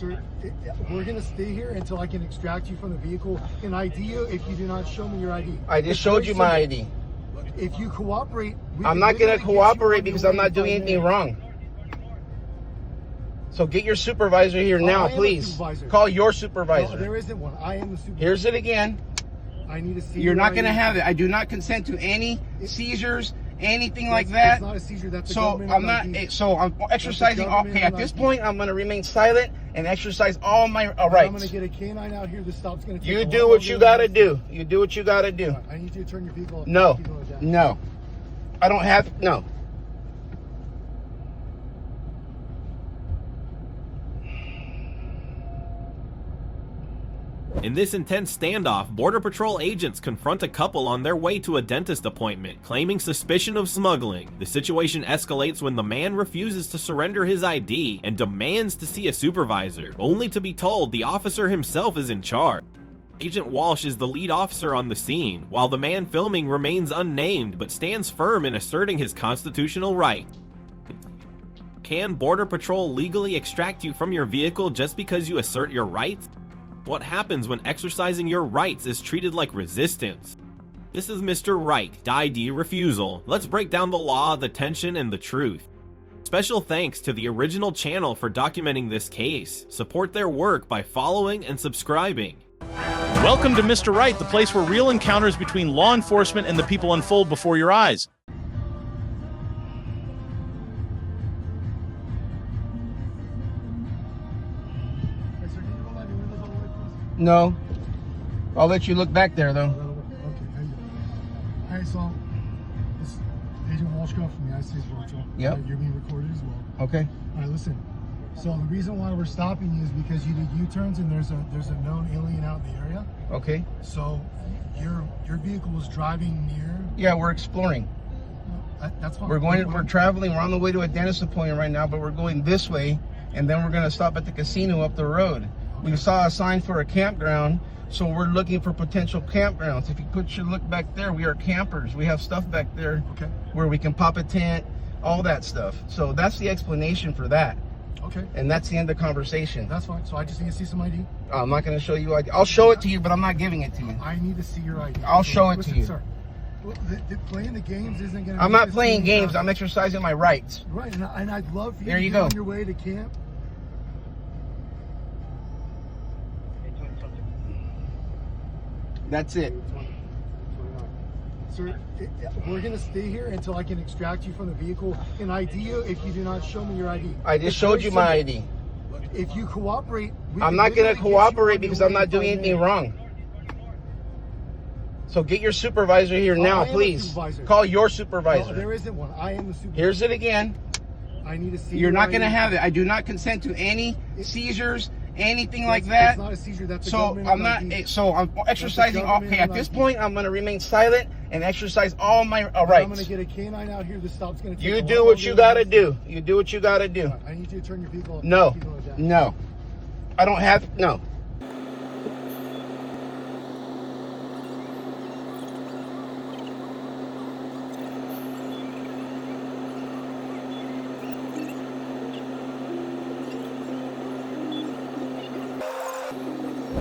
Sir, we're going to stay here until I can extract you from the vehicle and ID you if you do not show me your ID. I just showed you my ID. If you cooperate... I'm not going to cooperate because I'm not doing anything wrong. So get your supervisor here now, please. Call your supervisor. No, there isn't one. I am the supervisor. Here's it again. I need to see. You're not going to have it. I do not consent to any seizures, anything like that. It's not a seizure. That's a so I'm not. So I'm exercising. Okay, at this point, I'm going to remain silent and exercise all my rights. I'm going to get a canine out here. The stop's going to. You do what you got to do. You do what you got to do. I need you to turn your vehicle off. No, no, I don't have no. In this intense standoff, Border Patrol agents confront a couple on their way to a dentist appointment, claiming suspicion of smuggling. The situation escalates when the man refuses to surrender his ID and demands to see a supervisor, only to be told the officer himself is in charge. Agent Walsh is the lead officer on the scene, while the man filming remains unnamed but stands firm in asserting his constitutional right. Can Border Patrol legally extract you from your vehicle just because you assert your rights? What happens when exercising your rights is treated like resistance? This is Mr. Right, ID Refusal. Let's break down the law, the tension, and the truth. Special thanks to the original channel for documenting this case. Support their work by following and subscribing. Welcome to Mr. Right, the place where real encounters between law enforcement and the people unfold before your eyes. No. I'll let you look back there, though. Okay, how you doing? All right, so this Agent Walsh got from me. I see his virtual. Yep. You're being recorded as well. Okay. All right, listen. So the reason why we're stopping you is because you did U-turns and there's a known alien out in the area. Okay. So your vehicle was driving near. Yeah, we're exploring. That's fine. We're traveling. We're on the way to a dentist appointment right now, but we're going this way, and then we're going to stop at the casino up the road. We saw a sign for a campground, so we're looking for potential campgrounds. If you put your look back there, we are campers. We have stuff back there where we can pop a tent, all that stuff. So that's the explanation for that. Okay. And that's the end of the conversation. That's fine. So I just need to see some ID. I'm not going to show you ID. I'll show it to you, but I'm not giving it to you. I need to see your ID. I'll show it to you. Sir, playing the games isn't going to. I'm not playing games. I'm exercising my rights. Right, and I'd love for you there to you get go. On your way to camp. That's it. Sir, we're going to stay here until I can extract you from the vehicle and ID you if you do not show me your ID. I just showed you my ID. If you cooperate... I'm not going to cooperate because I'm not doing anything wrong. So get your supervisor here now, please. Call your supervisor. No, there isn't one. I am the supervisor. Here's it again. I need to see. You're not going to have it. I do not consent to any seizures, anything like that. It's not a seizure. That's so I'm not. So I'm exercising. Okay, at this point, I'm going to remain silent and exercise all my rights. I'm going to get a canine out here. The stop's going to. You do what you got to do. You do what you got to do. I need you to turn your vehicle off. No, no, I don't have no.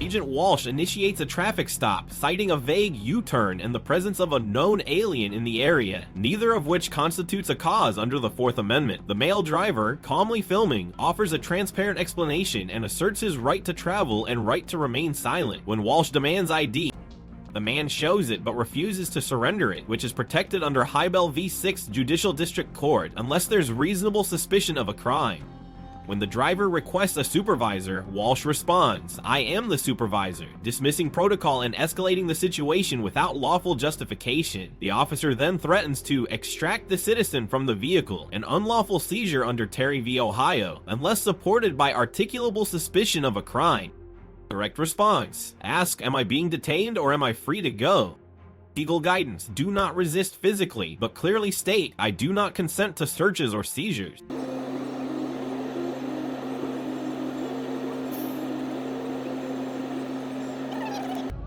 Agent Walsh initiates a traffic stop, citing a vague U-turn and the presence of a known alien in the area, neither of which constitutes a cause under the Fourth Amendment. The male driver, calmly filming, offers a transparent explanation and asserts his right to travel and right to remain silent. When Walsh demands ID, the man shows it but refuses to surrender it, which is protected under Hybel v. 6 Judicial District Court unless there's reasonable suspicion of a crime. When the driver requests a supervisor, Walsh responds, "I am the supervisor," dismissing protocol and escalating the situation without lawful justification. The officer then threatens to extract the citizen from the vehicle, an unlawful seizure under Terry v. Ohio, unless supported by articulable suspicion of a crime. Direct response: ask, "Am I being detained or am I free to go?" Legal guidance: do not resist physically, but clearly state, "I do not consent to searches or seizures."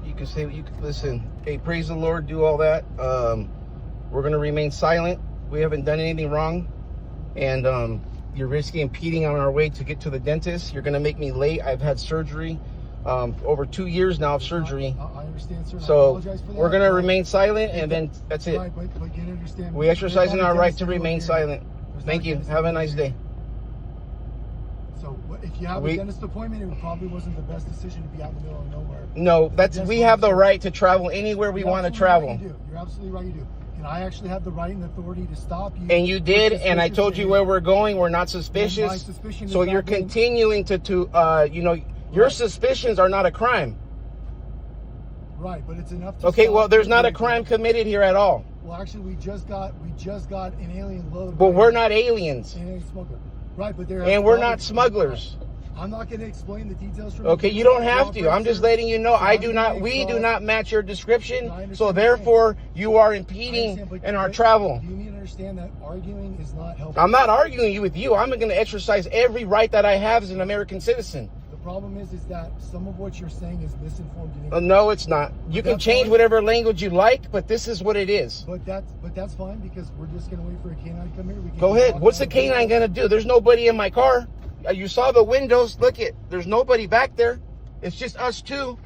You can say what you can. Listen, hey, praise the Lord, do all that. We're going to remain silent. We haven't done anything wrong. And You're risking impeding on our way to get to the dentist. You're gonna make me late. I've had surgery, over 2 years now of surgery. I understand, sir. I So apologize for that, we're gonna but- remain silent, and then that's it. Right, but you understand. We exercising our right to There's not a remain dentist appointment silent. here. There's Thank not a you. dentist Have a appointment nice here. day. So if you have We- a dentist appointment, it probably wasn't the best decision to be out in the middle of nowhere. No, we have the right to travel anywhere we You're want to absolutely travel. right, you do. You're absolutely right, you do. And I actually have the right and authority to stop you. And you for did, and I suspicious told you behavior. where we're going. We're not My suspicious. suspicion So is you're not being- continuing to your suspicions are not a crime. Right, but it's enough to Okay, stop well, there's not a behavior. crime committed here at all. Well, actually, we just got an alien load. But we're not aliens, An alien smuggler. Right, but they're and we're not smugglers. I'm not going to explain the details from Okay, you don't have to. I'm just letting you know. We do not match your description. So therefore, you are impeding in our travel. You need to understand that arguing is not helpful. I'm not arguing with you. I'm going to exercise every right that I have as an American citizen. The problem is that some of what you're saying is misinformed. No, it's not. You can change whatever language you like, but this is what it is. But that's fine because we're just going to wait for a canine to come here. We can Go keep ahead. talking What's the about canine going to do? There's nobody in my car. You saw the windows. Look it. There's nobody back there. It's just us two.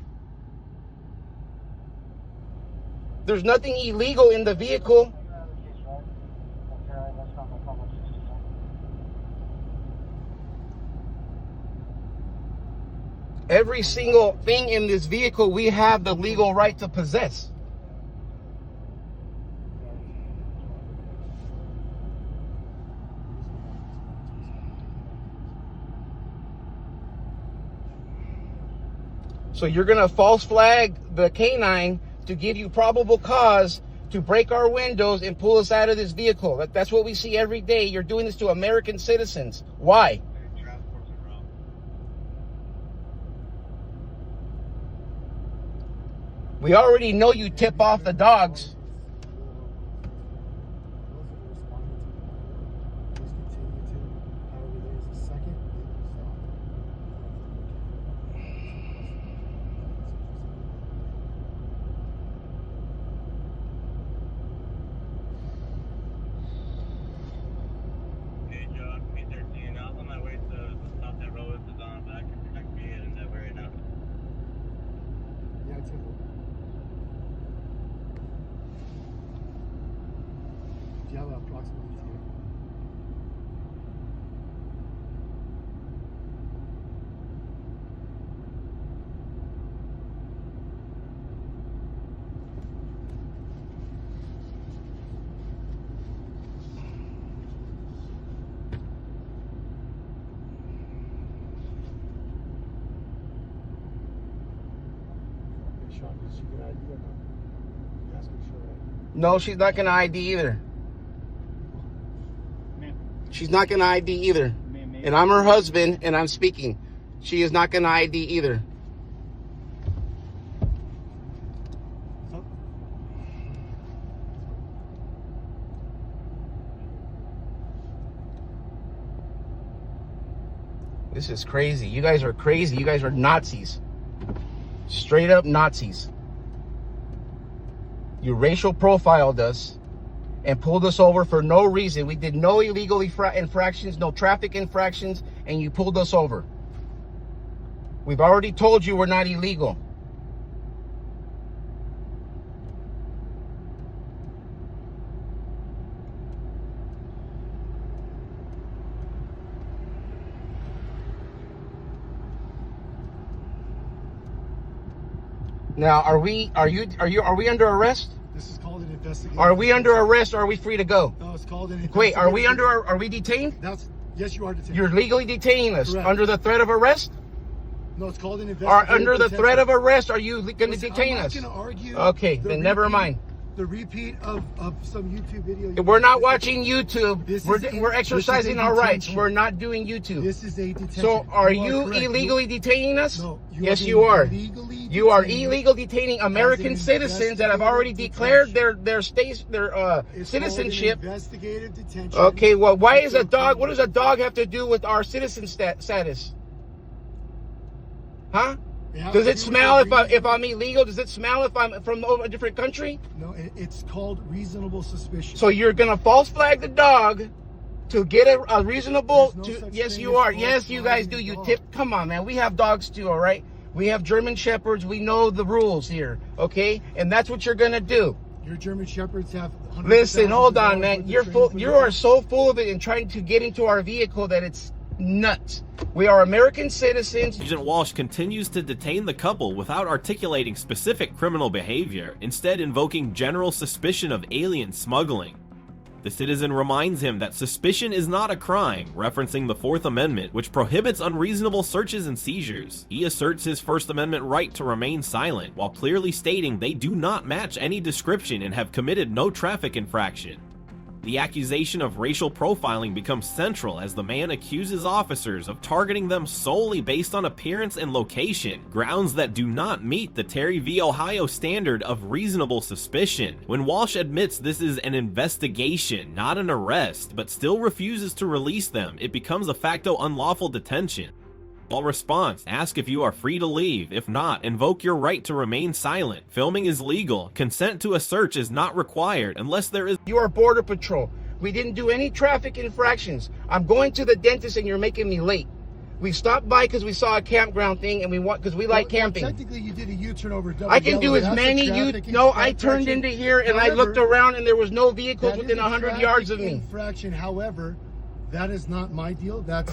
There's nothing illegal in the vehicle. Every single thing in this vehicle we have the legal right to possess. So you're going to false flag the canine to give you probable cause to break our windows and pull us out of this vehicle. That's what we see every day. You're doing this to American citizens. Why? We already know you tip off the dogs. Hey Joe, I'm P13. I was on my way to stop that road to Don back and protect me in that way right now. Yeah, it's good. Do you have an approximate ETA? Sean, did she get ID or not? You asked her to show ID. No, she's not going to ID either. She's not going to ID either. And I'm her husband, and I'm speaking. She is not going to ID either. So, This is crazy. You guys are crazy. You guys are Nazis. Straight up Nazis. You racial profiled us and pulled us over for no reason. We did no illegal infractions, no traffic infractions, and you pulled us over. We've already told you we're not illegal. Now, are we under arrest? this is called an investigation. Are we under arrest or are we free to go? No, it's called an Wait, are we investigation. are we detained? Yes, you are detained. You're legally detaining us Correct. under the threat of arrest? No, it's called an Or investigation. under the threat of arrest, are you going to detain I'm us? not going to argue. Okay, the then never repeat- mind. The repeat of some YouTube video. We're not watching YouTube. This We're is a- we're exercising this is a our rights. detention. We're not doing YouTube. This is a detention. So are you correct. illegally detaining us? No. Yes, being you are. illegally You are detained. illegal detaining American citizens that have already declared their It's called citizenship. an investigative detention. Okay, well, why is a dog? What does a dog have to do with our citizen status? Huh? has Does to it do with smell the if I'm illegal? Does it smell if I'm from a different country? No, it's called reasonable suspicion. So you're gonna false flag the dog To get a reasonable, There's no such yes, thing you as are. fault Yes, you guys finding do. a You dog. tip. Come on, man. We have dogs too, all right? We have German Shepherds. We know the rules here, okay? And that's what you're going to do. Your German Shepherds have hundreds of Listen, thousands hold of on, dollars man. worth of You're training full. for You your are dog. so full of it and trying to get into our vehicle that it's nuts. We are American citizens. Agent Walsh continues to detain the couple without articulating specific criminal behavior, instead invoking general suspicion of alien smuggling. The citizen reminds him that suspicion is not a crime, referencing the Fourth Amendment, which prohibits unreasonable searches and seizures. He asserts his First Amendment right to remain silent, while clearly stating they do not match any description and have committed no traffic infraction. The accusation of racial profiling becomes central as the man accuses officers of targeting them solely based on appearance and location, grounds that do not meet the Terry v. Ohio standard of reasonable suspicion. When Walsh admits this is an investigation, not an arrest, but still refuses to release them, it becomes a facto unlawful detention. All response, ask if you are free to leave. If not, invoke your right to remain silent. Filming is legal. Consent to a search is not required unless there is. You are Border Patrol. We didn't do any traffic infractions. I'm going to the dentist and you're making me late. We stopped by because we saw a campground thing and we want because we like camping. Technically, you did a U-turn over double I can do yellow. as That's a many traffic No, I turned infraction. into here and I However, looked around and there was no vehicles that is within a 100 traffic yards of me. Infraction. However, that is not my deal. That's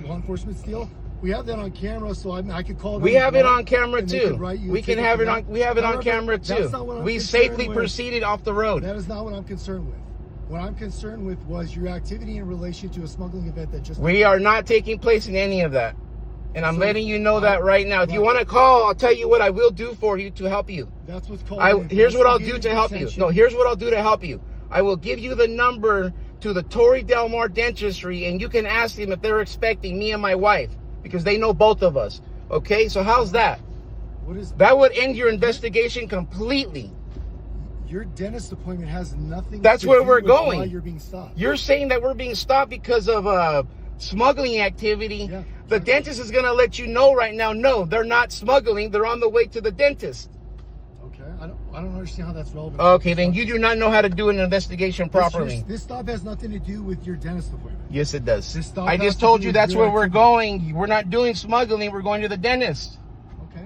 law enforcement's deal. We have that on camera, so I could call it. We have it on camera and they too. could write you a We can ticket have for it that. on. We have it on However, camera that's too. not what I'm We concerned safely with. proceeded off the road. That is not what I'm concerned with. What I'm concerned with was your activity in relation to a smuggling event that just. We are not taking place in any of that. And I'm So, letting you know that right now. If you want to call, I'll tell you what I will do for you to help you. That's what's called. Here's what I'll do to help you. detention. No, here's what I'll do to help you. I will give you the number to the Torrey Del Mar Dentistry, and you can ask them if they're expecting me and my wife, because they know both of us. Okay, so how's that? What is That would end your investigation completely. your dentist appointment has nothing. That's to where do we're with going. Why you're being stopped. You're saying that we're being stopped because of smuggling activity. Yeah. The dentist is going to let you know right now, no, they're not smuggling. They're on the way to the dentist. Okay, I don't understand how that's relevant. Okay, then you do not know how to do an investigation properly. This stop has nothing to do with your dentist appointment. Yes, it does. This stop I has just to told do you with that's your where we're activity. going. We're not doing smuggling. We're going to the dentist. Okay.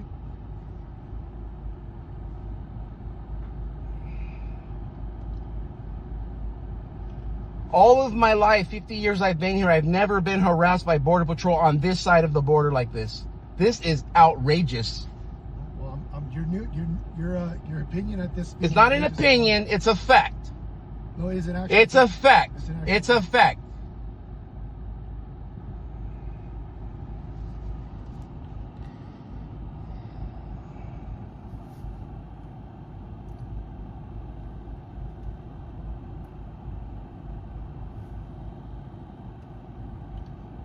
All of my life, 50 years I've been here, I've never been harassed by Border Patrol on this side of the border like this. This is outrageous. Well, your opinion at this. It's not an opinion. It's a fact. No, it is an actual. It's a fact. It's an actual It's a fact.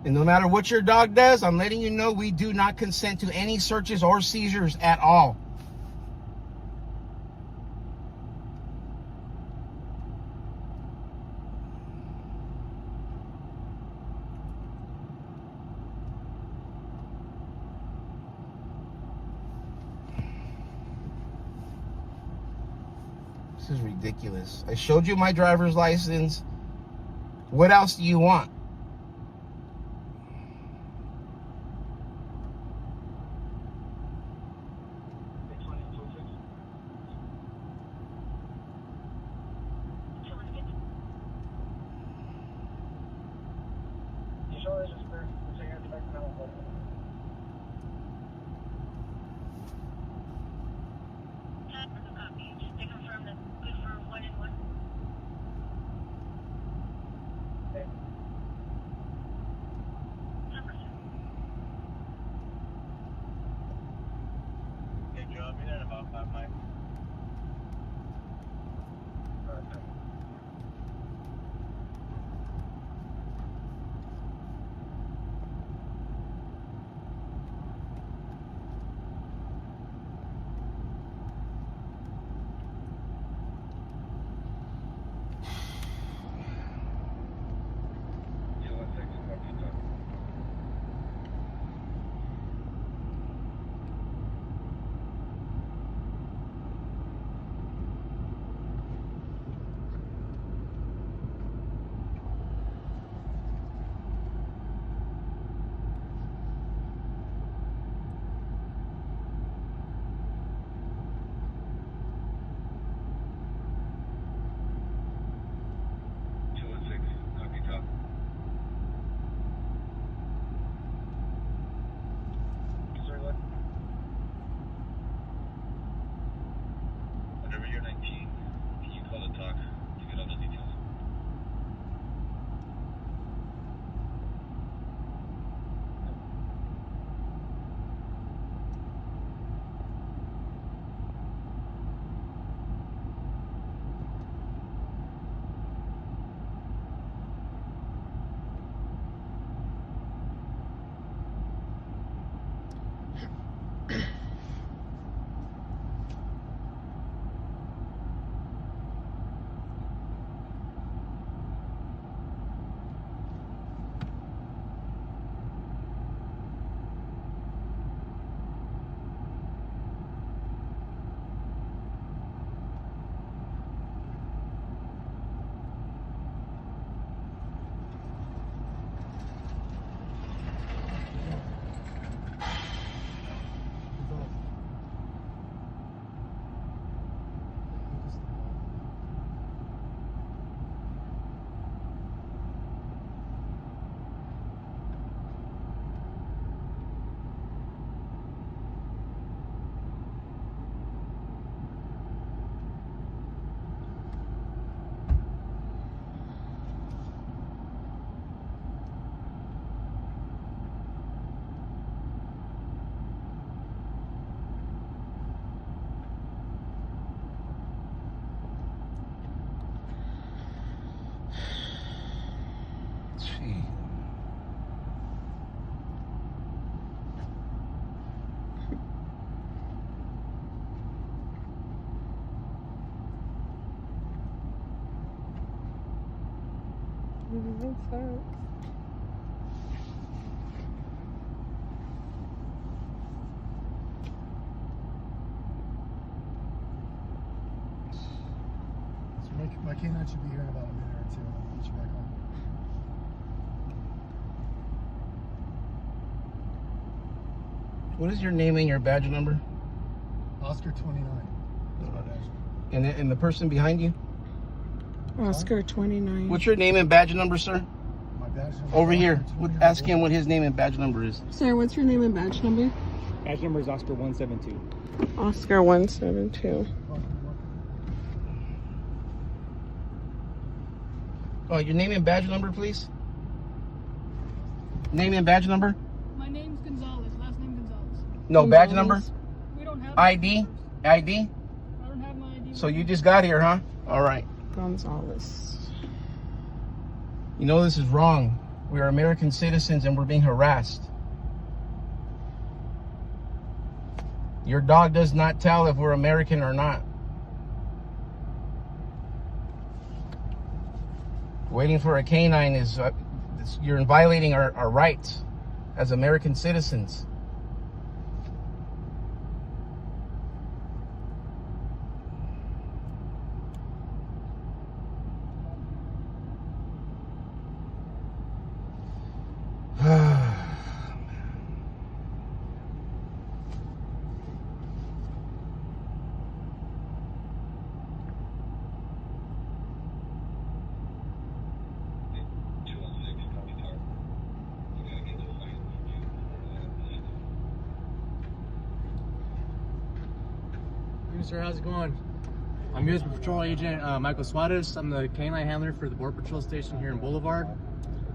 And no matter what your dog does, I'm letting you know we do not consent to any searches or seizures at all. This is ridiculous. I showed you my driver's license. What else do you want? So my canine should be here in about a minute or two, and I'll get you back on. What is your name and your badge number? Oscar 29. And the person behind you? Oscar 29. What's your name and badge number, sir? My badge number Over is here. Oscar 29. Ask him what his name and badge number is. Sir, what's your name and badge number? Badge number is Oscar 172. Oscar 172. Oh, your name and badge number, please. Name and badge number? My name's Gonzalez. Last name Gonzalez. No, badge number? We don't have ID? ID? I don't have my ID. So you just got here, huh? All right. Gonzalez. You know this is wrong. We are American citizens and we're being harassed. Your dog does not tell if we're American or not. Waiting for a canine is, you're violating our rights as American citizens. Hey, sir, how's it going? I'm U.S. Patrol Agent Michael Suarez. I'm the canine handler for the Border Patrol Station here in Boulevard.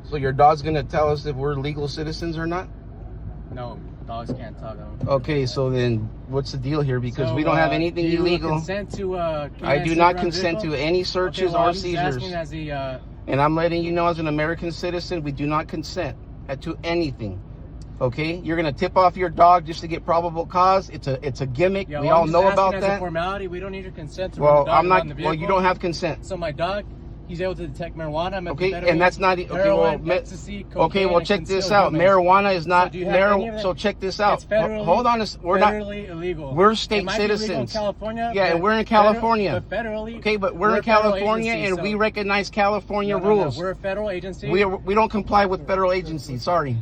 So your dog's gonna tell us if we're legal citizens or not? No, dogs can't talk. Okay, so then what's the deal here? Because So, we don't have anything do you illegal. Consent to, I do not consent to any searches or I'm just seizures. asking as the, And I'm letting you know, as an American citizen, we do not consent to anything. Okay, you're gonna tip off your dog just to get probable cause. It's a gimmick. yeah, We well, all I'm just know asking about as that. a formality. We don't need your consent to Well, run the dog I'm not. around the vehicle. Well, you don't have consent. So my dog, he's able to detect marijuana. Okay, and that's not. Okay, well, heroin, ecstasy, cocaine, okay, well, and check this concealed out. weapons. Marijuana is not So do you have any of that? So check this out. It's federally, Hold on, we're not. federally illegal. We're state It might be legal in citizens. California, Yeah, but and we're in California. But federally, Okay, but we're in a federal California, agency, and so- we recognize California No, rules. we're a federal agency. We don't comply with federal agencies. Sorry.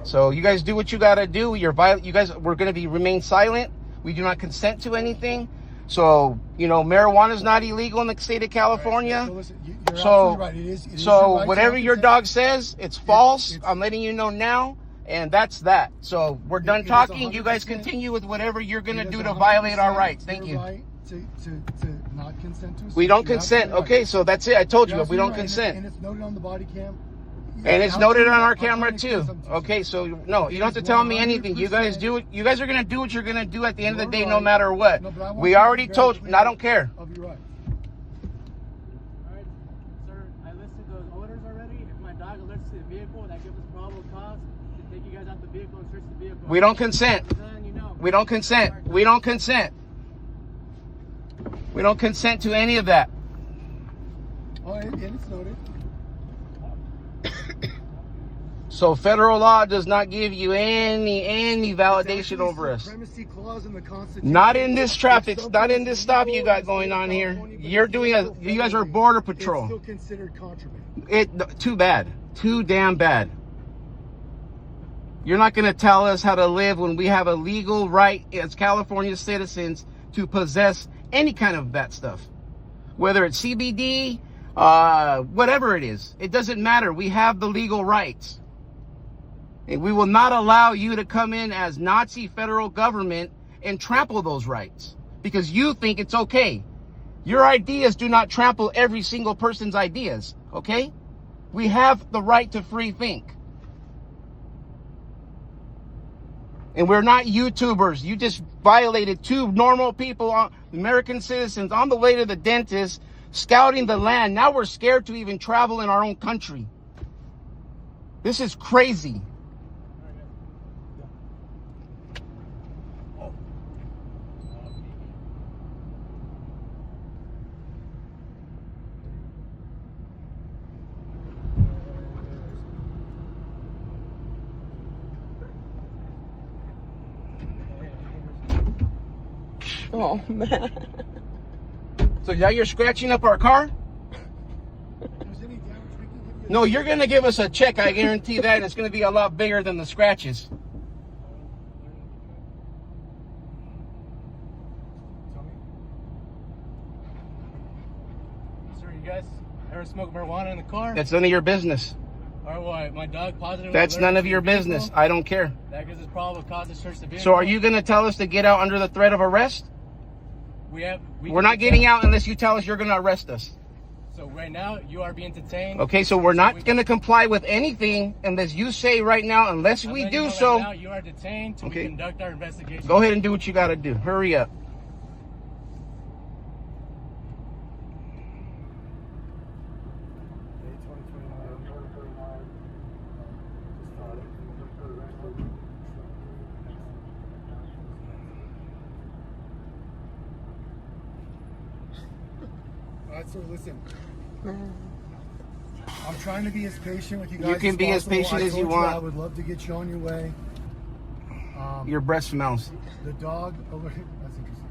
So you guys do what you gotta do. You guys, we're gonna remain silent. We do not consent to anything. So marijuana is not illegal in the state of California. So listen, you're So, absolutely right. It is your so right to whatever have your consent. dog says, it's false. it's- I'm letting you know now, and that's that. So we're done It is talking. You guys 100%. continue with whatever you're gonna It is do to violate our 100% rights. Thank your you. right to not consent to. We don't consent. Okay, so that's it. I told you, You're but we don't absolutely right, consent. and it's noted on the body cam. And it's I'll noted tell on you- our I'll tell camera you too. something. Okay, so no, you don't have to tell me anything. You guys do it. You guys are gonna do what you're gonna do at the end of the day, no matter what. No, but I want We you to be already very told you. clear I don't care. Of your rights. All right, sir, I listed those orders already. If my dog alerts to the vehicle, that gives us probable cause to take you guys out the vehicle and search the vehicle. We don't consent. Then you know. We don't consent. We don't consent. We don't consent to any of that. Oh, and it's noted. So federal law does not give you any validation over us. Supremacy clause in the Constitution. Not in this traffic. It's Not in this stop you got something going on here. California, but You're it's doing still you guys are federally- border It's patrol. still considered contraband. Too bad. Too damn bad. You're not going to tell us how to live when we have a legal right as California citizens to possess any kind of that stuff. Whether it's CBD, whatever it is. It doesn't matter. We have the legal rights. And we will not allow you to come in as Nazi federal government and trample those rights. Because you think it's okay. Your ideas do not trample every single person's ideas. Okay? We have the right to free think. And we're not YouTubers. You just violated two normal people, American citizens, on the way to the dentist, scouting the land. Now we're scared to even travel in our own country. This is crazy. Oh, man. So now you're scratching up our car? If there's any damage, we can give you No, you're going to give us a check. I guarantee that. And it's going to be a lot bigger than the scratches. Tell me. Sir, you guys ever smoke marijuana in the car? That's none of your business. Or what? My dog positive. That's alert none of to your the vehicle? business. I don't care. That gives us probable cause to search the vehicle. So are you going to tell us to get out under the threat of arrest? We're We're not getting out unless you tell us you're going to arrest us. So right now you are being detained. Okay, so we're not going to comply with anything unless you say right now, unless we do so. Right now you are detained to Okay. conduct our investigation. Go ahead and do what you got to do. Hurry up. All right, sir, listen. I'm trying to be as patient with you guys. You can be as possible. patient I as you told want. I would love to get you on your way. Your breath smells. The dog alerted. That's interesting.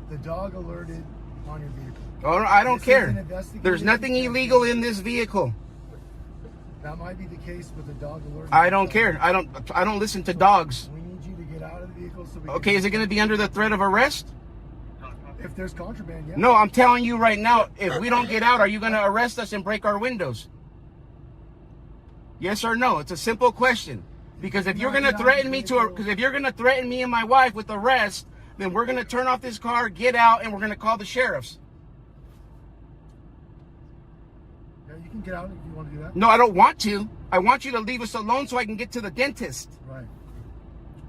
The dog alerted on your vehicle. Oh, I don't This is care. an investigative There's nothing detention. illegal in this vehicle. That might be the case with the dog alerted. I don't care. I don't listen to dogs. We need you to get out of the vehicle so we can. Okay, is it going to be under the threat of arrest? If there's contraband, yeah. No, I'm telling you right now, if we don't get out, are you going to arrest us and break our windows? Yes or no? It's a simple question. Because if you're going to threaten me and my wife with arrest, then we're going to turn off this car, get out, and we're going to call the sheriffs. Yeah, you can get out if you want to do that. No, I don't want to. I want you to leave us alone so I can get to the dentist. Right.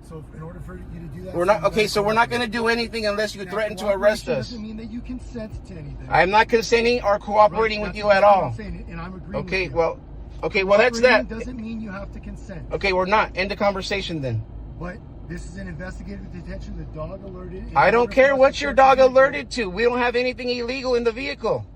So in order for you to do that, We're not okay, so we're not going to do anything unless you threaten to arrest us. Doesn't mean that you consent to anything. I'm not consenting or cooperating with you at all. And I'm agreeing Okay, with you. well, that's that. Doesn't mean you have to consent. Okay, we're not. End the conversation then. But this is an investigative detention. The dog alerted. I don't care what your dog alerted to. We don't have anything illegal in the vehicle.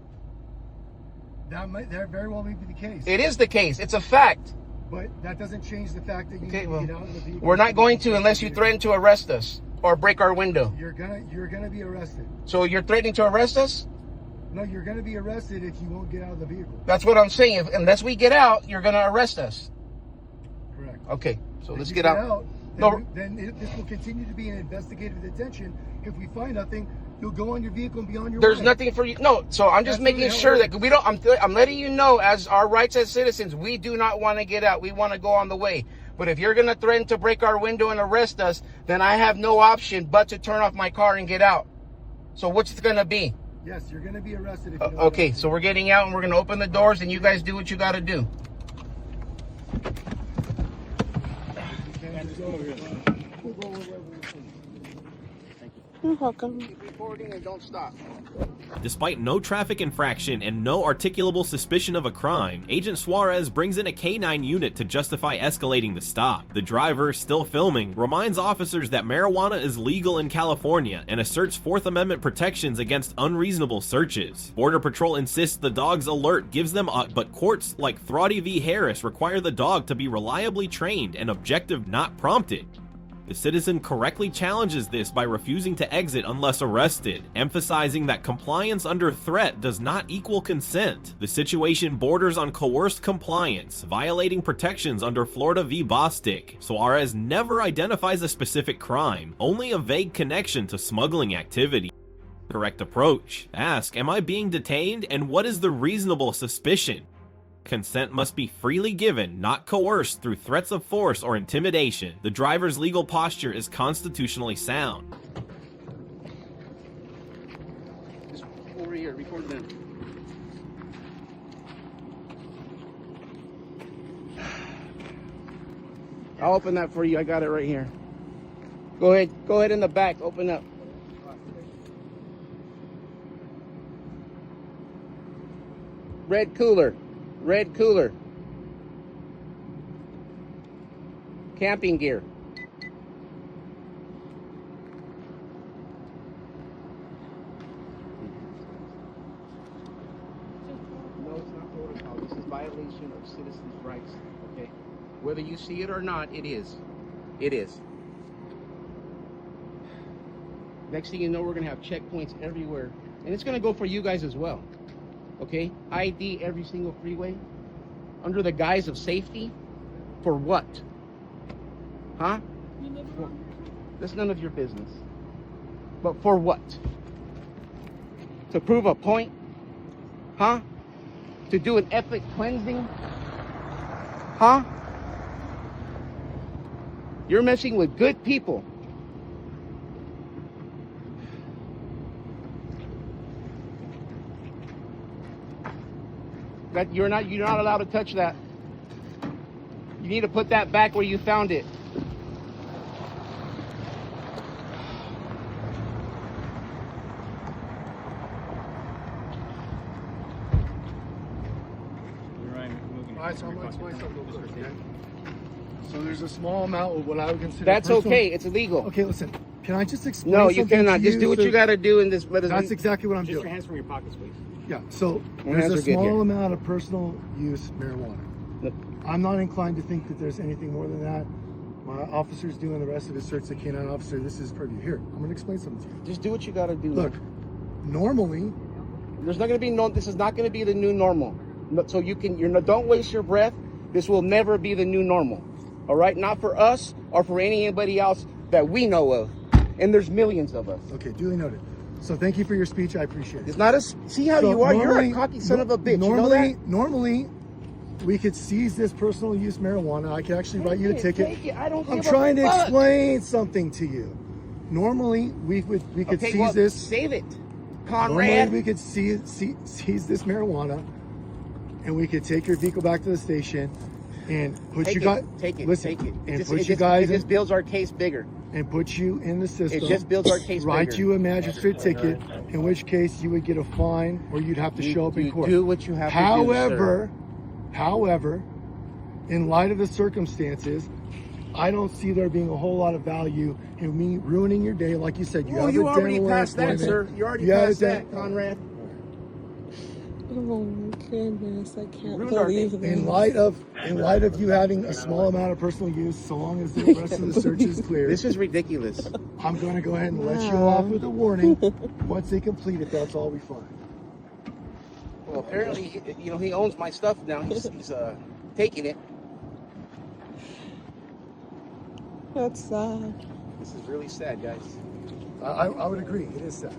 That very well may be the case. It is the case. It's a fact. But that doesn't change the fact that you Okay, need well, to get out of the vehicle. we're not going to unless you threaten to arrest us or break our window. You're gonna be arrested. So you're threatening to arrest us? No, you're gonna be arrested if you won't get out of the vehicle. That's what I'm saying. Unless we get out, you're going to arrest us. Correct. Okay, so If let's you get out. Then this will continue to be an investigative detention. If we find nothing, you'll go on your vehicle and be on your There's way. nothing for you. No, so I'm just That's making what the sure hell it that we don't. I'm letting you know, as our rights as citizens, we do not want to get out. We want to go on the way. But if you're going to threaten to break our window and arrest us, then I have no option but to turn off my car and get out. So what's it going to be? Yes, you're gonna be arrested if you don't Okay, get out. so we're getting out and we're going to open the doors and you guys do what you got to do. You're welcome. Keep recording and don't stop. Despite no traffic infraction and no articulable suspicion of a crime, Agent Suarez brings in a K9 unit to justify escalating the stop. The driver, still filming, reminds officers that marijuana is legal in California and asserts Fourth Amendment protections against unreasonable searches. Border Patrol insists the dog's alert gives them but courts like Throtty v. Harris require the dog to be reliably trained and objective, not prompted. The citizen correctly challenges this by refusing to exit unless arrested, emphasizing that compliance under threat does not equal consent. The situation borders on coerced compliance, violating protections under Florida v. Bostic. Suarez never identifies a specific crime, only a vague connection to smuggling activity. Correct approach. Ask, am I being detained, and what is the reasonable suspicion? Consent must be freely given, not coerced through threats of force or intimidation. The driver's legal posture is constitutionally sound. Just over here, record them. I'll open that for you. I got it right here. Go ahead in the back. Open up. Red cooler. Red cooler. Camping gear. No, it's not protocol. This is violation of citizens' rights. Okay? Whether you see it or not, it is. It is. Next thing you know, we're gonna have checkpoints everywhere, and it's gonna go for you guys as well. Okay, ID every single freeway, under the guise of safety, for what? Huh? You live around here? That's none of your business. But for what? To prove a point? Huh? To do an ethnic cleansing? Huh? You're messing with good people. That you're not allowed to touch that. You need to put that back where you found it. All right, so I'm going to explain something real quick, okay? So there's a small amount of what I would consider That's personal. okay. It's illegal. Okay, listen. Can I just explain No, you something cannot. to Just do what so- you got to do in this. That's exactly what I'm Just your doing. hands from your pockets, please. Yeah, so My there's hands a are good small here. amount of personal use marijuana. Look. I'm not inclined to think that there's anything more than that. My officer's doing the rest of his search, the canine officer. This is purview. Here, I'm going to explain something to you. Just do what you got to do. Look, normally, There's not going to be no. This is not going to be the new normal. No, so you can. Don't waste your breath. This will never be the new normal. All right, not for us or for anybody else that we know of. And there's millions of us. okay, duly noted. So thank you for your speech. I appreciate it. It's not a. See how So you are. You're a normally- cocky son of a bitch. Normally, you know that? normally, we could seize this personal use marijuana. I could actually write you a ticket. Take it. I don't I'm give trying a to fuck. explain something to you. Normally, we could Okay, seize well, this. Save it, Normally, Conrad. we could seize this marijuana, and we could take your vehicle back to the station and put Take you it. guys. Take it. Listen, Take it. and It put you just guys It just builds our case bigger. and put you in the system. It just builds our case Write bigger. you a magistrate ticket, in which case you would get a fine, or you'd have to show up in You court. do what you have to do, However, in light of the circumstances, I don't see there being a whole lot of value in me ruining your day. Like you said, you Well, have you a already dental passed that, appointment. sir. You already You have passed a that, Conrad. Oh my goodness, I can't Ruined our believe day. this. In light of you having a small amount of personal use, so long as the rest of the search is clear, This is ridiculous. I'm going to go ahead and let you Wow. off with a warning. Once they complete it, that's all we find. Well, apparently, he owns my stuff now. He's taking it. That's sad. This is really sad, guys. I would agree. It is sad.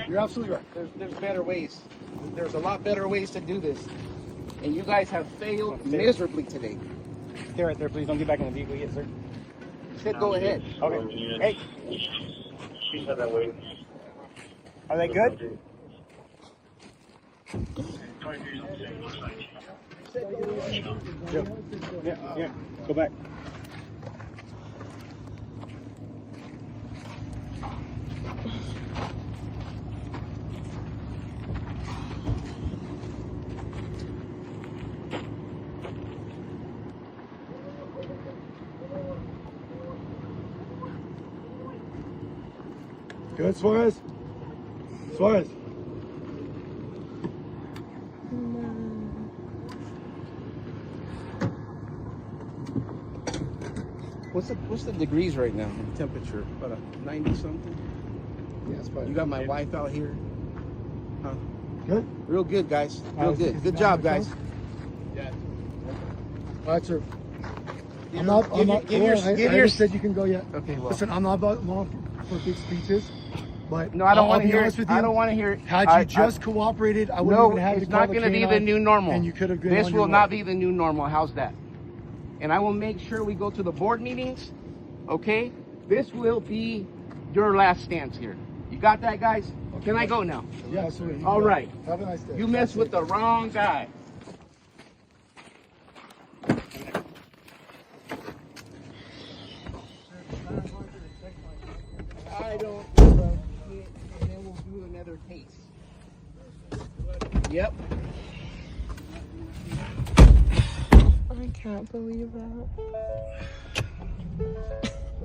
You're absolutely right. There's better ways. There's a lot better ways to do this. And you guys have failed miserably today. Stay right there, please. Don't get back in the vehicle yet, sir. Said go ahead. Okay. Hey, are they good? Yeah. Go back. Good, Suarez? Suarez? What's the degrees right now? The temperature? About a 90 something? Yeah, it's fine. You got my wife out here. Huh? Good? Real good, guys. Real Is good. it Good down job, there, guys. All right, sir. Give I'm your- not, give your- I give never your- said you can go yet. Okay, well. Listen, I'm not about long for big speeches, but No, I don't I'll want to be hear honest it. with you. I don't want to hear it. Had you just cooperated, I wouldn't No, even have it's to call not the going to be the canine, new normal. and you could have gone This on your will not way. be the new normal. How's that? And I will make sure we go to the board meetings. Okay? This will be your last stance here. You got that, guys? Can I go now? Yeah, absolutely. All right. Have a nice day. You messed with the wrong guy. I don't give a shit, and then we'll do another case. Yep. I can't believe that.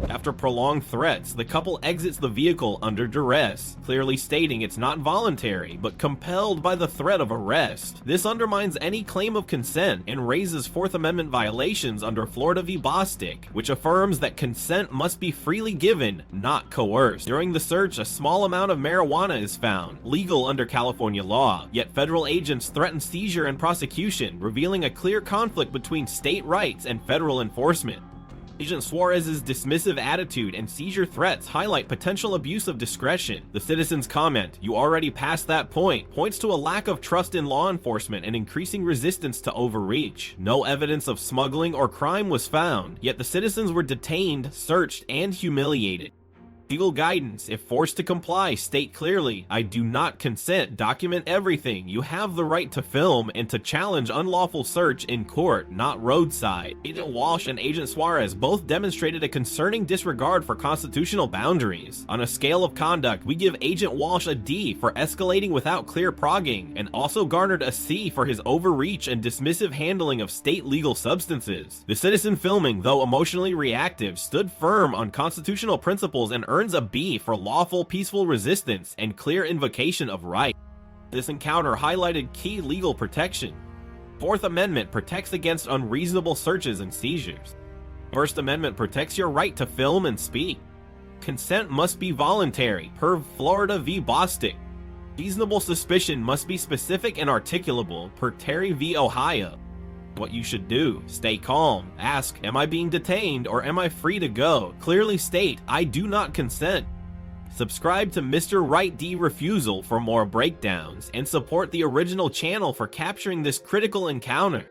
After prolonged threats, the couple exits the vehicle under duress, clearly stating it's not voluntary, but compelled by the threat of arrest. This undermines any claim of consent and raises Fourth Amendment violations under Florida v. Bostic, which affirms that consent must be freely given, not coerced. During the search, a small amount of marijuana is found, legal under California law, yet federal agents threaten seizure and prosecution, revealing a clear conflict between state rights and federal enforcement. Agent Suarez's dismissive attitude and seizure threats highlight potential abuse of discretion. The citizen's comment, "You already passed that point," points to a lack of trust in law enforcement and increasing resistance to overreach. No evidence of smuggling or crime was found, yet the citizens were detained, searched, and humiliated. Legal guidance, if forced to comply, state clearly, "I do not consent, document everything. You have the right to film and to challenge unlawful search in court, not roadside." Agent Walsh and Agent Suarez both demonstrated a concerning disregard for constitutional boundaries. On a scale of conduct, we give Agent Walsh a D for escalating without clear progging, and also garnered a C for his overreach and dismissive handling of state legal substances. The citizen filming, though emotionally reactive, stood firm on constitutional principles and earned a B for lawful, peaceful resistance and clear invocation of right. This encounter highlighted key legal protection. Fourth Amendment protects against unreasonable searches and seizures. First Amendment protects your right to film and speak. Consent must be voluntary, per Florida v. Bostic. Reasonable suspicion must be specific and articulable, per Terry v. Ohio. What you should do: stay calm, ask, "Am I being detained or am I free to go?" Clearly state, "I do not consent." Subscribe to Mr. Right D Refusal for more breakdowns, and support the original channel for capturing this critical encounter.